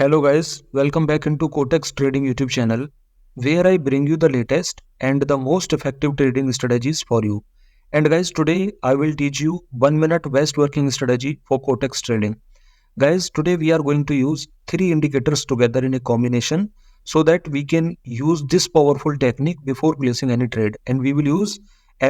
Hello guys, welcome back into Quotex Trading YouTube channel where I bring you the latest and the most effective trading strategies for you. And guys, today I will teach you 1 minute best working strategy for Quotex Trading. Guys, today we are going to use 3 indicators together in a combination so that we can use this powerful technique before placing any trade, and we will use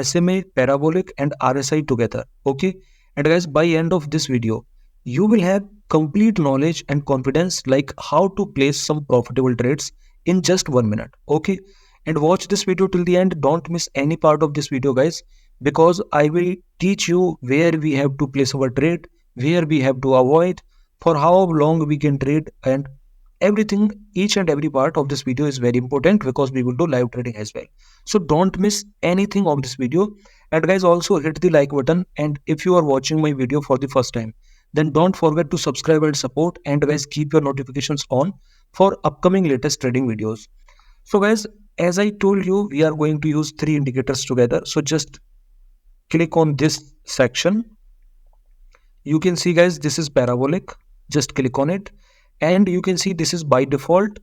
SMA, parabolic and RSI together. Okay, and guys, by end of this video you will have complete knowledge and confidence like how to place some profitable trades in just 1 minute. Okay, and watch this video till the end. Don't miss any part of this video guys, because I will teach you where we have to place our trade, where we have to avoid, for how long we can trade, and everything. Each and every part of this video is very important because we will do live trading as well. So don't miss anything of this video. And guys, also hit the like button, and if you are watching my video for the first time, then don't forget to subscribe and support, and guys, keep your notifications on for upcoming latest trading videos. So guys, as I told you, we are going to use 3 indicators together. So just click on this section. You can see guys, this is parabolic. Just click on it and you can see this is by default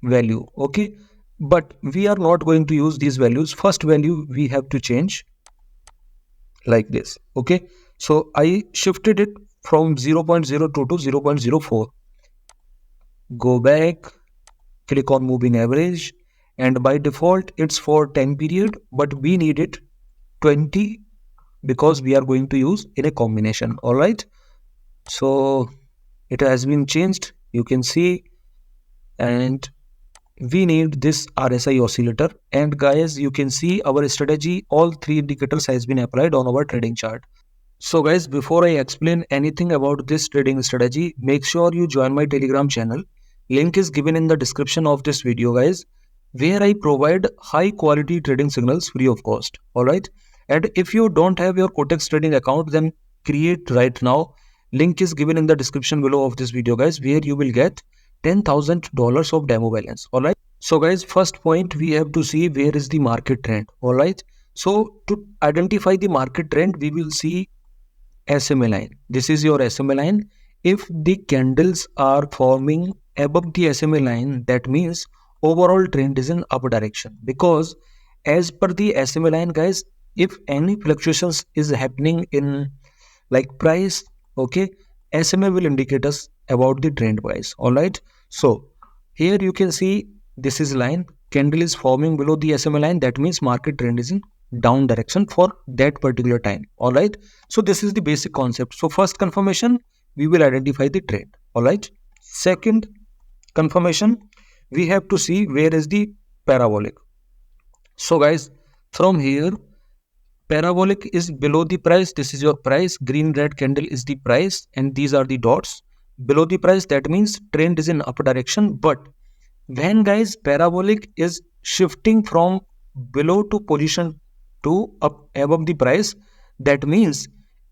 value. Okay, but we are not going to use these values. First value we have to change like this. Okay, so I shifted it from 0.02 to 0.04. Go back, click on moving average, and by default it's for 10 period, but we need it 20 because we are going to use in a combination. All right, so it has been changed, you can see, and we need this RSI oscillator. And guys, you can see our strategy, all 3 indicators has been applied on our trading chart. So guys, before I explain anything about this trading strategy, make sure you join my Telegram channel. Link is given in the description of this video guys, where I provide high quality trading signals free of cost. Alright, and if you don't have your Quotex trading account, then create right now. Link is given in the description below of this video guys, where you will get $10,000 of demo balance. Alright, so guys, first point, we have to see where is the market trend. Alright, so to identify the market trend, we will see SMA line. This is your SMA line. If the candles are forming above the SMA line, that means overall trend is in up direction, because as per the SMA line guys, if any fluctuations is happening in like price, okay, SMA will indicate us about the trend price. All right, so here you can see this is line, candle is forming below the SMA line, that means market trend is in down direction for that particular time. All right, so this is the basic concept. So first confirmation, we will identify the trend. All right, second confirmation, we have to see where is the parabolic. So guys, from here, parabolic is below the price. This is your price, green red candle is the price, and these are the dots below the price. That means trend is in up direction. But when guys, parabolic is shifting from below to position to up above the price, that means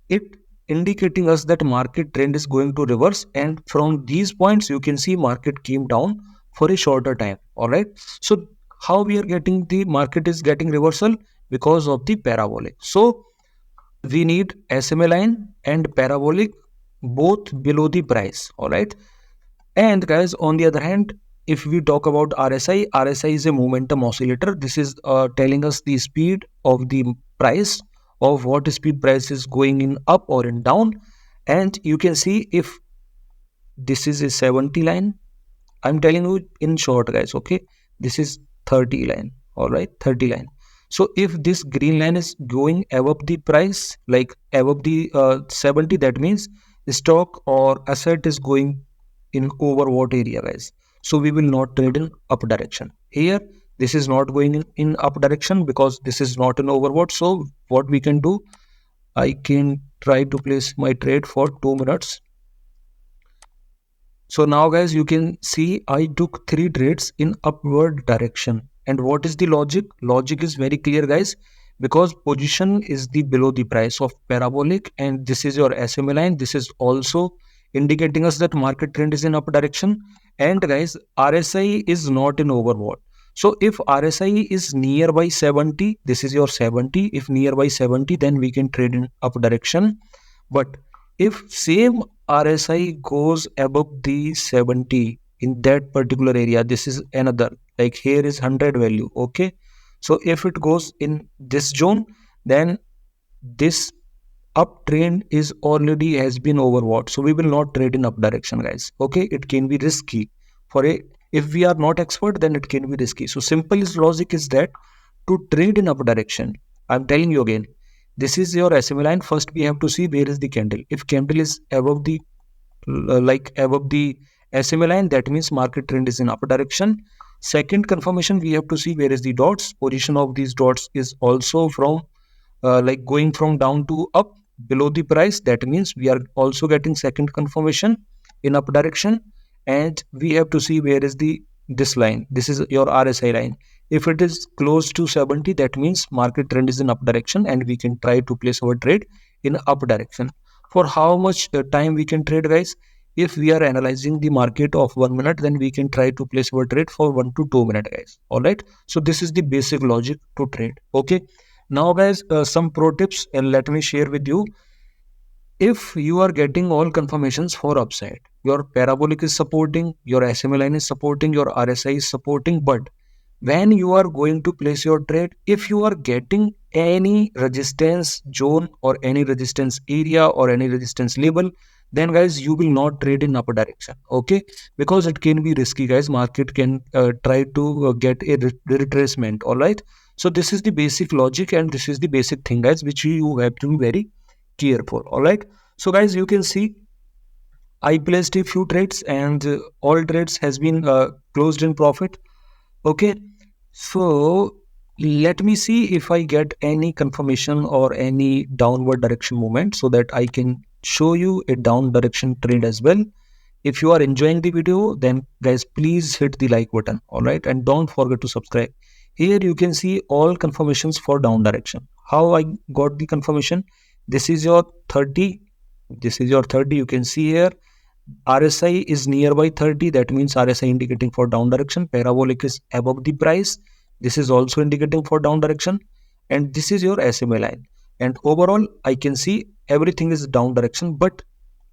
it indicating us that market trend is going to reverse, and from these points you can see market came down for a shorter time. All right, so how we are getting the market is getting reversal? Because of the parabolic. So we need SMA line and parabolic both below the price. All right, and guys, on the other hand, if we talk about RSI, RSI is a momentum oscillator. This is telling us the speed of the price, of what speed price is going in up or in down. And you can see if this is a 70 line, I'm telling you in short guys, okay, this is 30 line. All right, 30 line. So if this green line is going above the price, like above the 70, that means the stock or asset is going in overbought area guys. So we will not trade in up direction. Here this is not going in up direction because this is not an overbought. So what we can do, I can try to place my trade for 2 minutes. So now guys, you can see I took 3 trades in upward direction. And what is the logic? Logic is very clear guys, because position is the below the price of parabolic, and this is your SMA line. This is also indicating us that market trend is in up direction. And guys, RSI is not in overbought. So if RSI is nearby 70, this is your 70. If nearby 70, then we can trade in up direction. But if same RSI goes above the 70, in that particular area. This is another, like here is 100 value. Okay, so if it goes in this zone, then this uptrend is already has been overbought, so we will not trade in up direction, guys. Okay, it can be risky for a, if we are not expert, then it can be risky. So simple logic is that to trade in up direction, I'm telling you again, this is your SMA line. First we have to see where is the candle. If candle is above the like above the SMA line, that means market trend is in up direction. Second confirmation, we have to see where is the dots. Position of these dots is also from like going from down to up below the price. That means we are also getting second confirmation in up direction. And we have to see where is the this line. This is your RSI line. If it is close to 70, that means market trend is in up direction, and we can try to place our trade in up direction. For how much time we can trade, guys? If we are analyzing the market of 1 minute, then we can try to place our trade for 1 to 2 minutes, guys. All right, so this is the basic logic to trade. Okay, now guys, some pro tips, and let me share with you. If you are getting all confirmations for upside, your parabolic is supporting, your SMA line is supporting, your RSI is supporting, but when you are going to place your trade, if you are getting any resistance zone or any resistance area or any resistance level, then guys, you will not trade in upper direction. Okay, because it can be risky, guys. Market can try to get a retracement. All right, so this is the basic logic, and this is the basic thing, guys, which you have to be very careful. All right, so guys, you can see I placed a few trades, and all trades has been closed in profit. Okay, so let me see if I get any confirmation or any downward direction movement, so that I can show you a down direction trade as well. If you are enjoying the video, then guys, please hit the like button. All right, and don't forget to subscribe. Here you can see all confirmations for down direction. How I got the confirmation? This is your 30. This is your 30. You can see here RSI is nearby 30. That means RSI indicating for down direction. Parabolic is above the price. This is also indicating for down direction. And this is your SMA line. And overall, I can see everything is down direction. But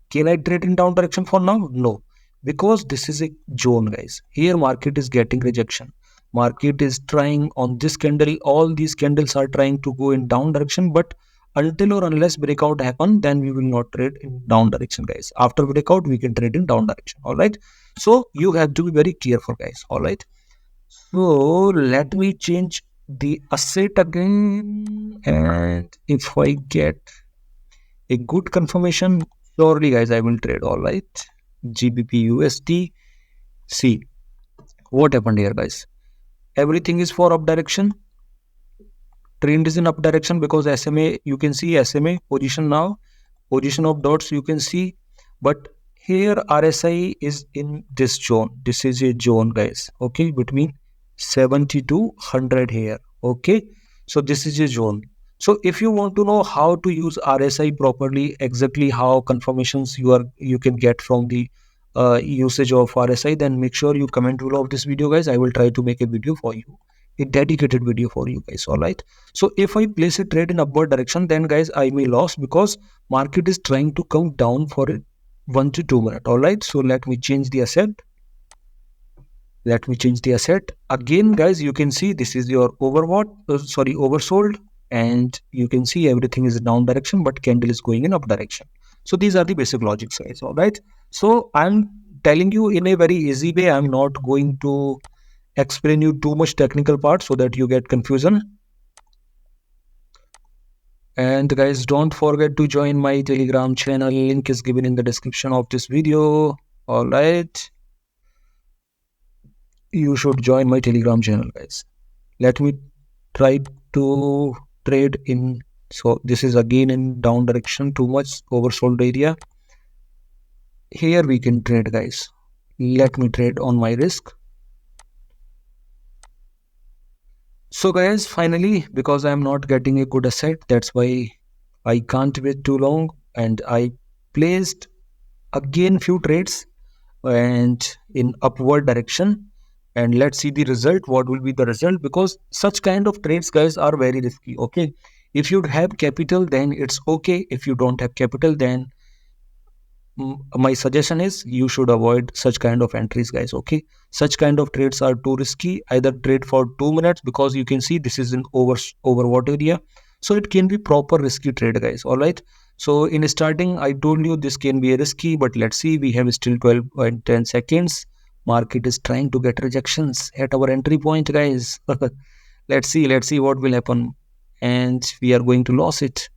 can I trade in down direction for now? No, because this is a zone, guys. Here market is getting rejection. Market is trying on this candle. All these candles are trying to go in down direction, but until or unless breakout happen, then we will not trade in down direction, guys. After breakout, we can trade in down direction. All right. So you have to be very careful, guys. All right. So let me change the asset again, and if I get a good confirmation, surely guys, I will trade. All right, GBP USD. See what happened here, guys. Everything is for up direction. Trend is in up direction because SMA, you can see SMA position now, position of dots you can see, but here RSI is in this zone. This is a zone, guys. Okay, between 70 to 100 here. Okay, so this is a zone. So if you want to know how to use RSI properly, exactly how confirmations you can get from the usage of RSI, then make sure you comment below of this video, guys. I will try to make a video for you, a dedicated video for you guys. All right, so if I place a trade in upward direction, then guys, I may lose because market is trying to come down for 1 to 2 minutes. All right, so let me change the asset. Let me change the asset again, guys. You can see this is your oversold, and you can see everything is down direction, but candle is going in up direction. So these are the basic logics, guys. All right, so I'm telling you in a very easy way. I'm not going to explain you too much technical part so that you get confusion. And guys, don't forget to join my Telegram channel. Link is given in the description of this video. All right, you should join my Telegram channel, guys. Let me try to trade in. So this is again in down direction, too much oversold area. Here we can trade, guys. Let me trade on my risk. So guys, finally, because I am not getting a good asset, that's why I can't wait too long, and I placed again few trades and in upward direction, and let's see the result. What will be the result? Because such kind of trades, guys, are very risky. Okay, if you have capital, then it's okay. If you don't have capital, then my suggestion is you should avoid such kind of entries, guys. Okay, such kind of trades are too risky. Either trade for 2 minutes, because you can see this is an overwater area, so it can be proper risky trade, guys. All right, so in starting I told you this can be a risky, but let's see, we have still 12 and 10 seconds. Market is trying to get rejections at our entry point, guys. Let's see what will happen, and we are going to lose it.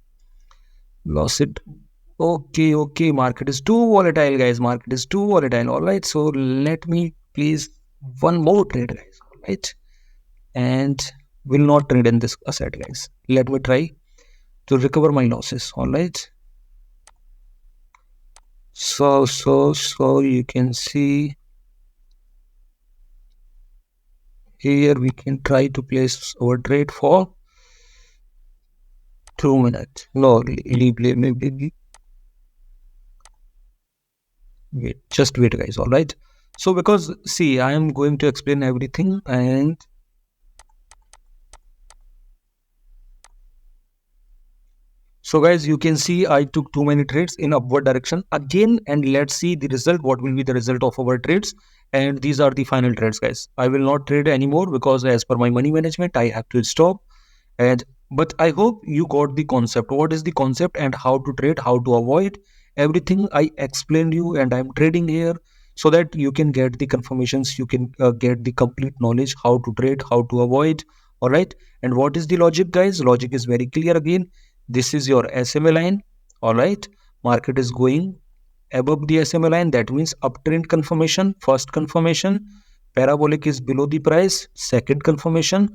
Okay, market is too volatile, guys. Market is too volatile. All right, so let me please one more trade, guys. All right, and will not trade in this asset, guys. Let me try to recover my losses. All right, so you can see here we can try to place our trade for 2 minutes. No, wait, just wait, guys. All right. So because see, I am going to explain everything, and so guys, you can see I took too many trades in upward direction again, and let's see the result. What will be the result of our trades? And these are the final trades, guys. I will not trade anymore because as per my money management, I have to stop. And but I hope you got the concept. What is the concept and how to trade, how to avoid everything I explained you, and I'm trading here so that you can get the confirmations, you can get the complete knowledge how to trade, how to avoid. All right. And what is the logic, guys? Logic is very clear again. This is your SMA line. All right. Market is going above the SMA line. That means uptrend confirmation, first confirmation. Parabolic is below the price, second confirmation.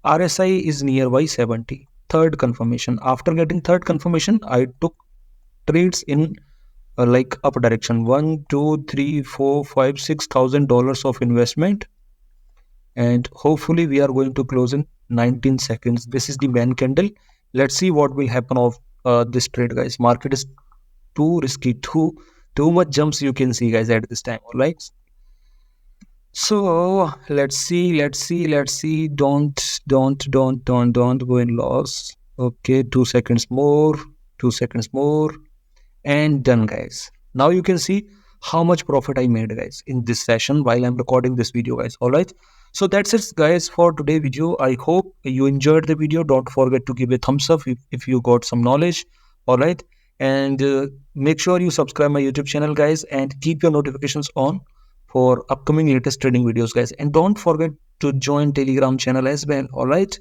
RSI is nearby 70. Third confirmation. After getting third confirmation, I took trades in like up direction. 1, 2, 3, 4, 5, $6,000 of investment, and hopefully we are going to close in 19 seconds. This is the main candle. Let's see what will happen of this trade, guys. Market is too risky, too much jumps you can see, guys, at this time. All right. So let's see. Don't go in loss. Okay, 2 seconds more, 2 seconds more, and done, guys. Now you can see how much profit I made, guys, in this session while I'm recording this video, guys. All right. So that's it, guys, for today video. I hope you enjoyed the video. Don't forget to give a thumbs up if you got some knowledge. All right. And make sure you subscribe my YouTube channel, guys, and keep your notifications on for upcoming latest trading videos, guys. And don't forget to join Telegram channel as well. All right.